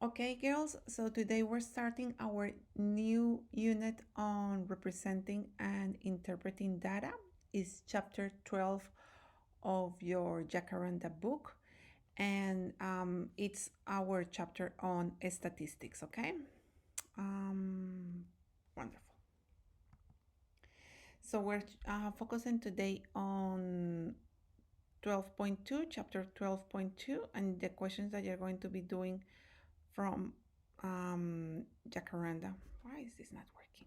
Okay, girls, so today we're starting our new unit on representing and interpreting data. It's chapter 12 of your Jacaranda book, and it's our chapter on statistics, okay? Um, Wonderful. So we're focusing today on 12.2, chapter 12.2, and the questions that you're going to be doing from Jacaranda. Why is this not working?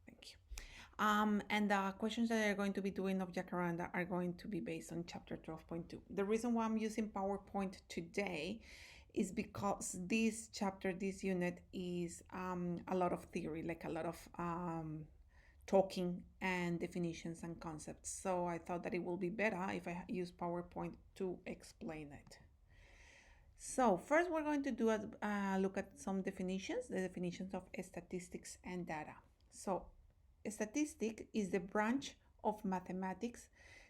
Thank you. And the questions that I'm going to be doing of Jacaranda are going to be based on chapter 12.2. The reason why I'm using PowerPoint today is because this chapter, this unit is a lot of theory, like a lot of talking and definitions and concepts. So I thought that it will be better if I use PowerPoint to explain it. So first we're going to do a look at some definitions, the definitions of statistics and data. So statistic is the branch of mathematics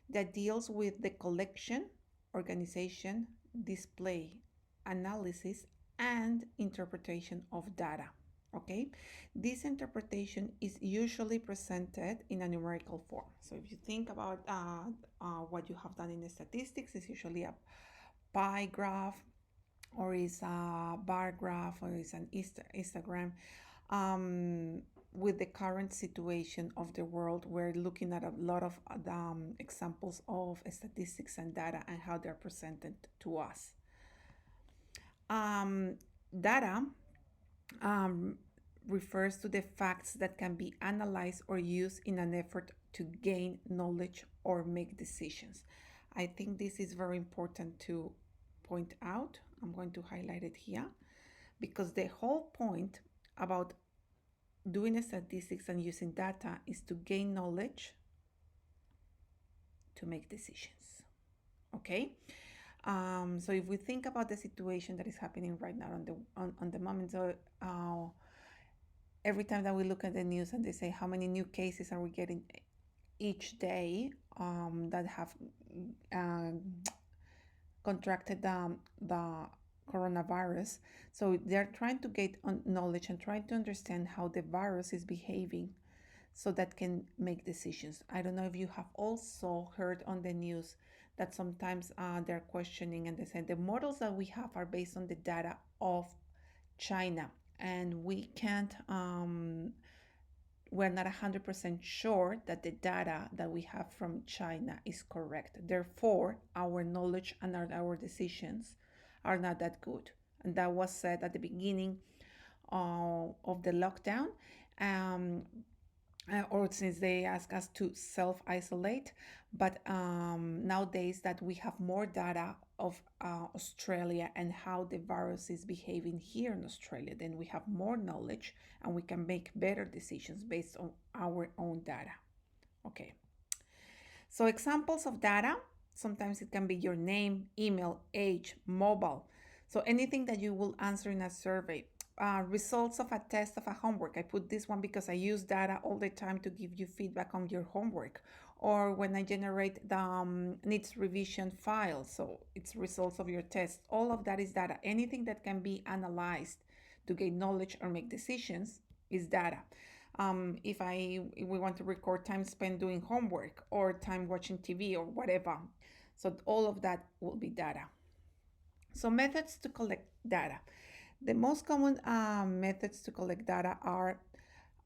that deals with the collection, organization, display, analysis, and interpretation of data. Okay, this interpretation is usually presented in a numerical form. So if you think about what you have done in statistics, it's usually a pie graph, or is a bar graph, or is an histogram. With the current situation of the world, we're looking at a lot of examples of statistics and data and how they're presented to us. Data um, refers to the facts that can be analyzed or used in an effort to gain knowledge or make decisions. I think this is very important to point out. I'm going to highlight it here because the whole point about doing statistics and using data is to gain knowledge to make decisions. Okay? So if we think about the situation that is happening right now on the moment, so every time that we look at the news and they say how many new cases are we getting each day that have uh, contracted the coronavirus. So they're trying to get knowledge and trying to understand how the virus is behaving so that can make decisions. I don't know if you have also heard on the news that sometimes they're questioning and they say the models that we have are based on the data of China, and we're not 100% sure that the data that we have from China is correct. Therefore, our knowledge and our decisions are not that good. And that was said at the beginning of the lockdown. Um, or since they ask us to self-isolate, but nowadays that we have more data of Australia and how the virus is behaving here in Australia, then we have more knowledge and we can make better decisions based on our own data. Okay, so examples of data, sometimes it can be your name, email, age, mobile, so anything that you will answer in a survey. Results of a test of a homework. I put this one because I use data all the time to give you feedback on your homework. Or when I generate the needs revision file, so it's results of your test. All of that is data. Anything that can be analyzed to gain knowledge or make decisions is data. If we want to record time spent doing homework or time watching TV or whatever, so all of that will be data. So methods to collect data. The most common methods to collect data are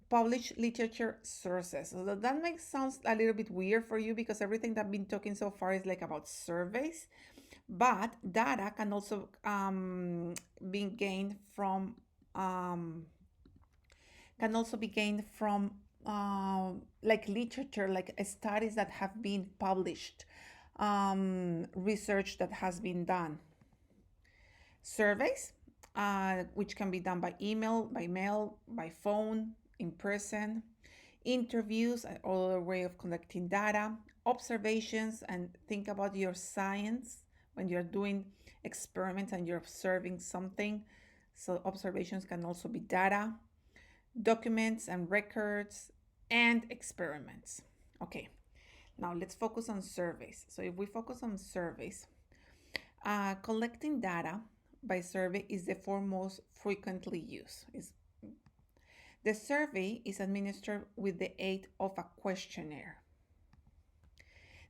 published literature sources. So that makes sounds a little bit weird for you because everything that I've been talking so far is like about surveys, but data can also be gained from like literature, like studies that have been published, research that has been done, surveys, which can be done by email, by mail, by phone, in person, interviews, another way of collecting data, observations, and think about your science when you're doing experiments and you're observing something. So observations can also be data, documents and records, and experiments. Okay, now let's focus on surveys. So if we focus on surveys, collecting data by survey is the four most frequently used. The survey is administered with the aid of a questionnaire.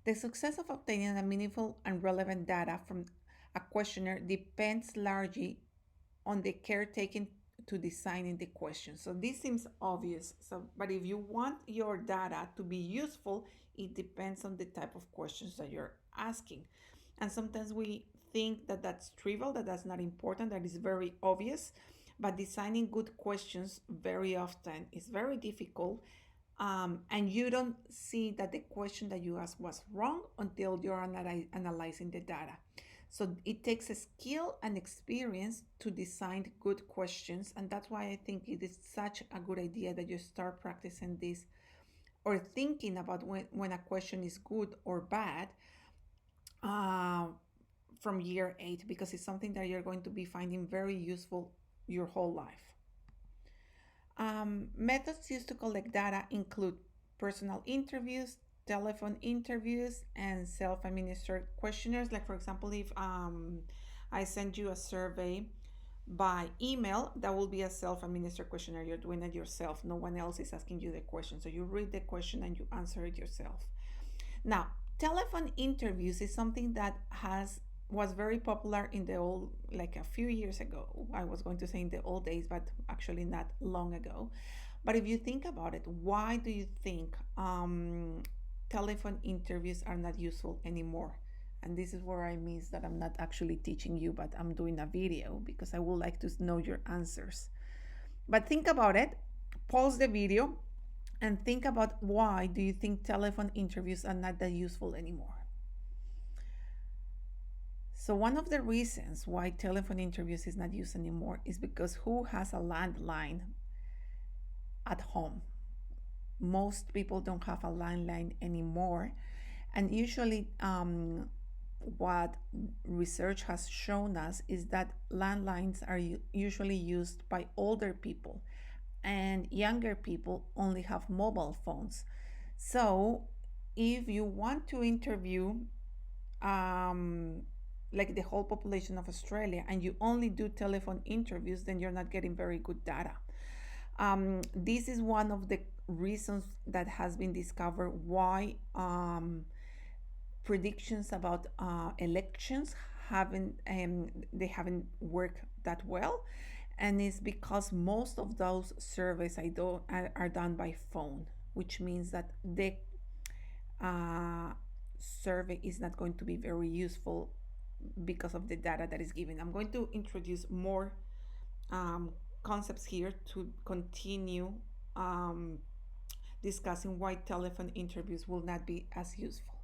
The success of obtaining a meaningful and relevant data from a questionnaire depends largely on the care taken to designing the question. So this seems obvious. But if you want your data to be useful, it depends on the type of questions that you're asking. And sometimes we think that that's trivial, that that's not important, that is very obvious. But designing good questions very often is very difficult, and you don't see that the question that you asked was wrong until you're analyzing the data. So it takes a skill and experience to design good questions, and that's why I think it is such a good idea that you start practicing this or thinking about when a question is good or bad, uh, from year 8, because it's something that you're going to be finding very useful your whole life. Methods used to collect data include personal interviews, telephone interviews, and self administered questionnaires. Like, for example, if I send you a survey by email, that will be a self administered questionnaire. You're doing it yourself, no one else is asking you the question. So you read the question and you answer it yourself. Now, telephone interviews is something that was very popular in the old, like a few years ago. I was going to say in the old days, but actually not long ago. But if you think about it, why do you think telephone interviews are not useful anymore? And this is where I miss that I'm not actually teaching you, but I'm doing a video because I would like to know your answers. But think about it, pause the video, and think about why do you think telephone interviews are not that useful anymore. So one of the reasons why telephone interviews is not used anymore is because who has a landline at home? Most people don't have a landline anymore. And usually, what research has shown us is that landlines are usually used by older people, and younger people only have mobile phones. So if you want to interview like the whole population of Australia and you only do telephone interviews, then you're not getting very good data. This is one of the reasons that has been discovered why predictions about elections haven't worked that well, and it's because most of those surveys are done by phone, which means that the uh, survey is not going to be very useful because of the data that is given. I'm going to introduce more concepts here to continue discussing why telephone interviews will not be as useful.